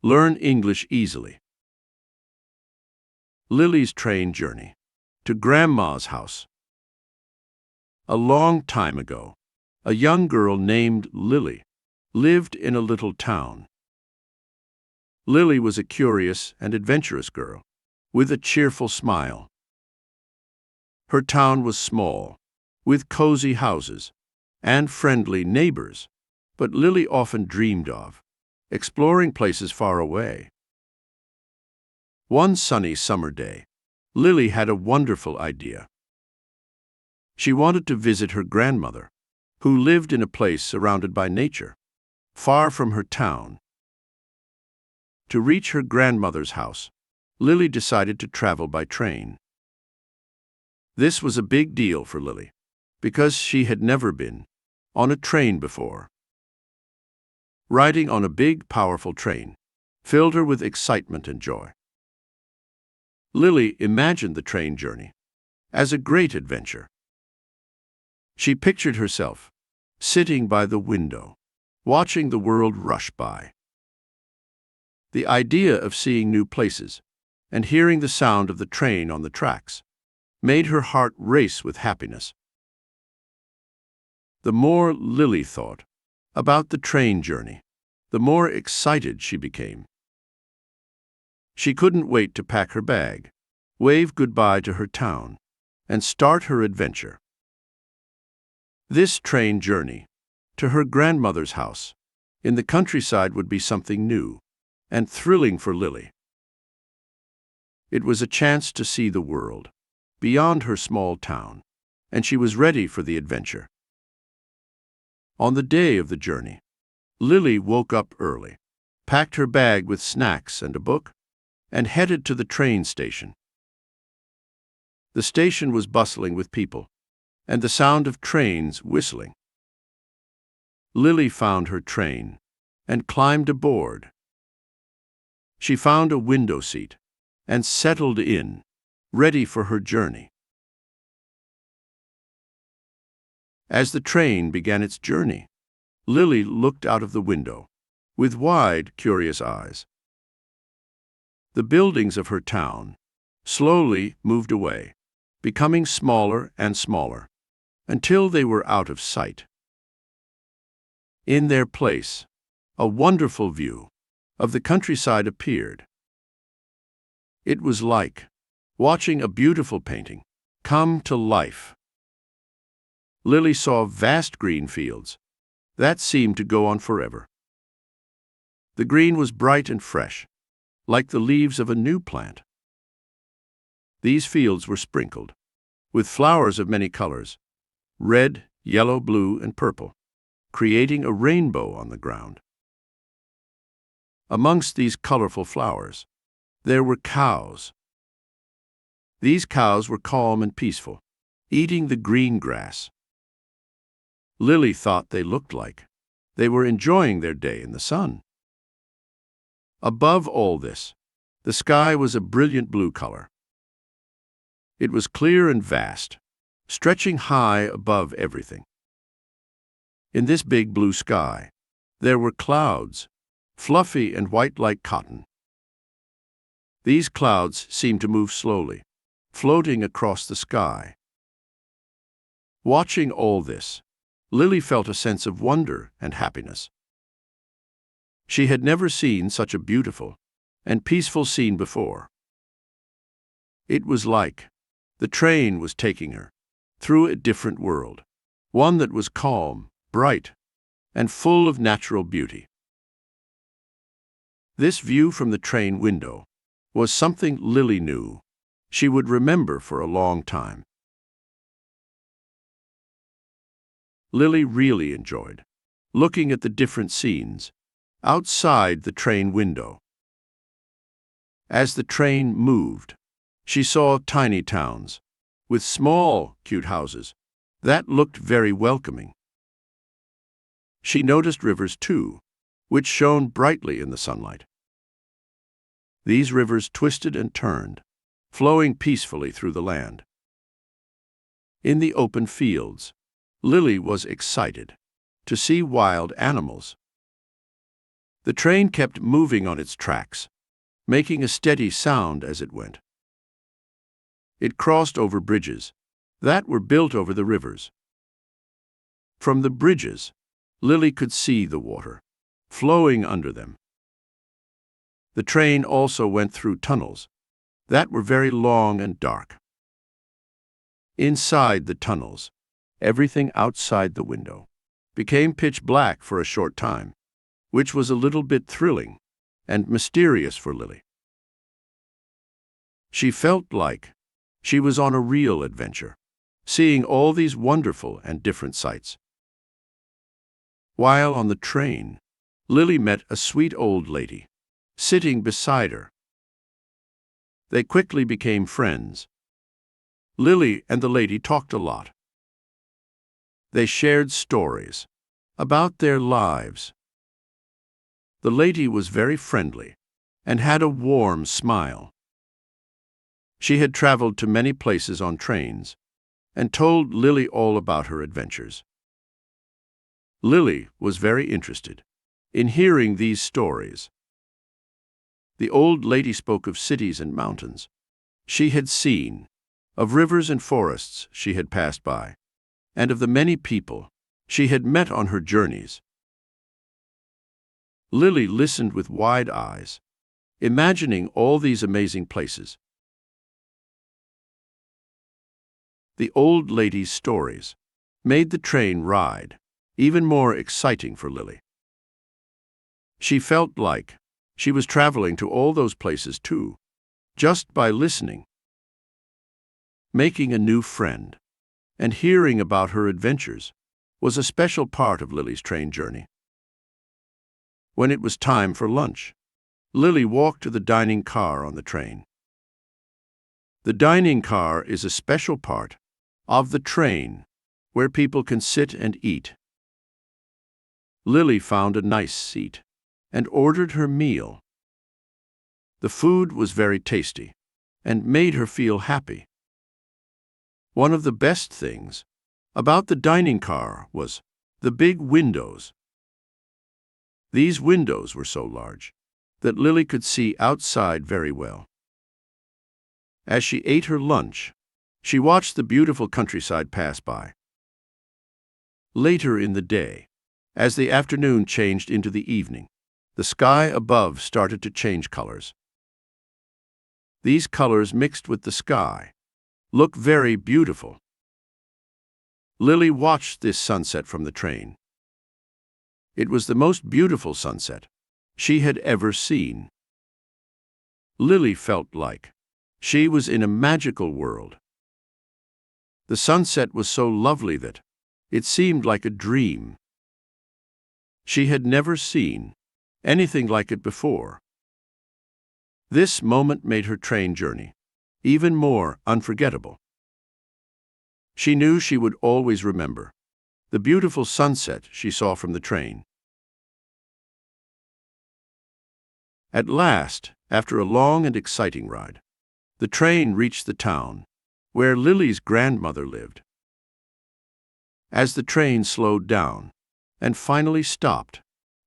Learn English easily. Lily's train journey to Grandma's house. A long time ago, a young girl named Lily lived in a little town. Lily was a curious and adventurous girl with a cheerful smile. Her town was small, with cozy houses and friendly neighbors, but Lily often dreamed of exploring places far away. One sunny summer day, Lily had a wonderful idea. She wanted to visit her grandmother, who lived in a place surrounded by nature, far from her town. To reach her grandmother's house, Lily decided to travel by train. This was a big deal for Lily, because she had never been on a train before. Riding on a big, powerful train filled her with excitement and joy. Lily imagined the train journey as a great adventure. She pictured herself sitting by the window, watching the world rush by. The idea of seeing new places and hearing the sound of the train on the tracks made her heart race with happiness. The more Lily thought about the train journey, the more excited she became. She couldn't wait to pack her bag, wave goodbye to her town, and start her adventure. This train journey to her grandmother's house in the countryside would be something new and thrilling for Lily. It was a chance to see the world beyond her small town, and she was ready for the adventure. On the day of the journey, Lily woke up early, packed her bag with snacks and a book, and headed to the train station. The station was bustling with people, and the sound of trains whistling. Lily found her train and climbed aboard. She found a window seat and settled in, ready for her journey. As the train began its journey, Lily looked out of the window with wide, curious eyes. The buildings of her town slowly moved away, becoming smaller and smaller, until they were out of sight. In their place, a wonderful view of the countryside appeared. It was like watching a beautiful painting come to life. Lily saw vast green fields that seemed to go on forever. The green was bright and fresh, like the leaves of a new plant. These fields were sprinkled with flowers of many colors, red, yellow, blue, and purple, creating a rainbow on the ground. Amongst these colorful flowers, there were cows. These cows were calm and peaceful, eating the green grass. Lily thought they looked like they were enjoying their day in the sun. Above all this, the sky was a brilliant blue color. It was clear and vast, stretching high above everything. In this big blue sky, there were clouds, fluffy and white like cotton. These clouds seemed to move slowly, floating across the sky. Watching all this, Lily felt a sense of wonder and happiness. She had never seen such a beautiful and peaceful scene before. It was like the train was taking her through a different world, one that was calm, bright, and full of natural beauty. This view from the train window was something Lily knew she would remember for a long time. Lily really enjoyed looking at the different scenes outside the train window. As the train moved, she saw tiny towns with small, cute houses that looked very welcoming. She noticed rivers, too, which shone brightly in the sunlight. These rivers twisted and turned, flowing peacefully through the land. In the open fields, Lily was excited to see wild animals. The train kept moving on its tracks, making a steady sound as it went. It crossed over bridges that were built over the rivers. From the bridges, Lily could see the water flowing under them. The train also went through tunnels that were very long and dark. Inside the tunnels, everything outside the window became pitch black for a short time, which was a little bit thrilling and mysterious for Lily. She felt like she was on a real adventure, seeing all these wonderful and different sights. While on the train, Lily met a sweet old lady sitting beside her. They quickly became friends. Lily and the lady talked a lot. They shared stories about their lives. The lady was very friendly and had a warm smile. She had traveled to many places on trains and told Lily all about her adventures. Lily was very interested in hearing these stories. The old lady spoke of cities and mountains she had seen, of rivers and forests she had passed by, and of the many people she had met on her journeys. Lily listened with wide eyes, imagining all these amazing places. The old lady's stories made the train ride even more exciting for Lily. She felt like she was traveling to all those places too, just by listening. Making a new friend and hearing about her adventures was a special part of Lily's train journey. When it was time for lunch, Lily walked to the dining car on the train. The dining car is a special part of the train where people can sit and eat. Lily found a nice seat and ordered her meal. The food was very tasty and made her feel happy. One of the best things about the dining car was the big windows. These windows were so large that Lily could see outside very well. As she ate her lunch, she watched the beautiful countryside pass by. Later in the day, as the afternoon changed into the evening, the sky above started to change colors. These colors mixed with the sky looked very beautiful. Lily watched this sunset from the train. It was the most beautiful sunset she had ever seen. Lily felt like she was in a magical world. The sunset was so lovely that it seemed like a dream. She had never seen anything like it before. This moment made her train journey even more unforgettable. She knew she would always remember the beautiful sunset she saw from the train. At last, after a long and exciting ride, the train reached the town where Lily's grandmother lived. As the train slowed down and finally stopped,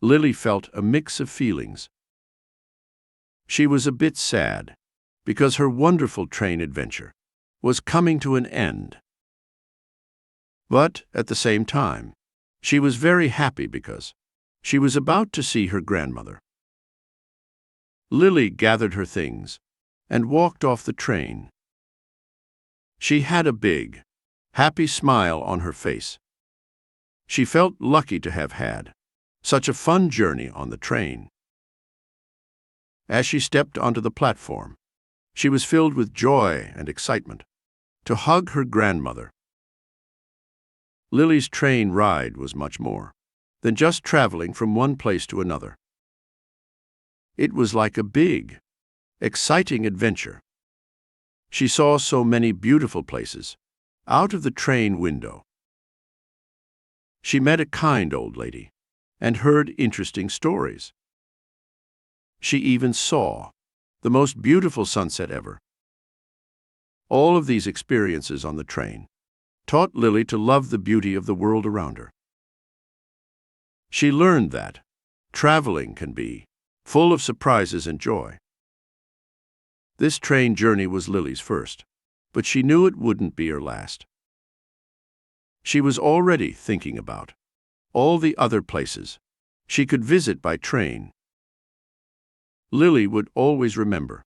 Lily felt a mix of feelings. She was a bit sad because her wonderful train adventure was coming to an end. But at the same time, she was very happy because she was about to see her grandmother. Lily gathered her things and walked off the train. She had a big, happy smile on her face. She felt lucky to have had such a fun journey on the train. As she stepped onto the platform, she was filled with joy and excitement to hug her grandmother. Lily's train ride was much more than just traveling from one place to another. It was like a big, exciting adventure. She saw so many beautiful places out of the train window. She met a kind old lady and heard interesting stories. She even saw the most beautiful sunset ever. All of these experiences on the train taught Lily to love the beauty of the world around her. She learned that Traveling can be full of surprises and joy. This train journey was Lily's first, but she knew it wouldn't be her last. She was already thinking about all the other places she could visit by train. Lily would always remember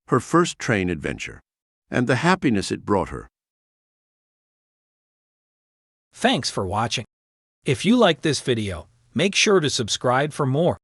her first train adventure and the happiness it brought her. Thanks for watching. If you like this video, make sure to subscribe for more.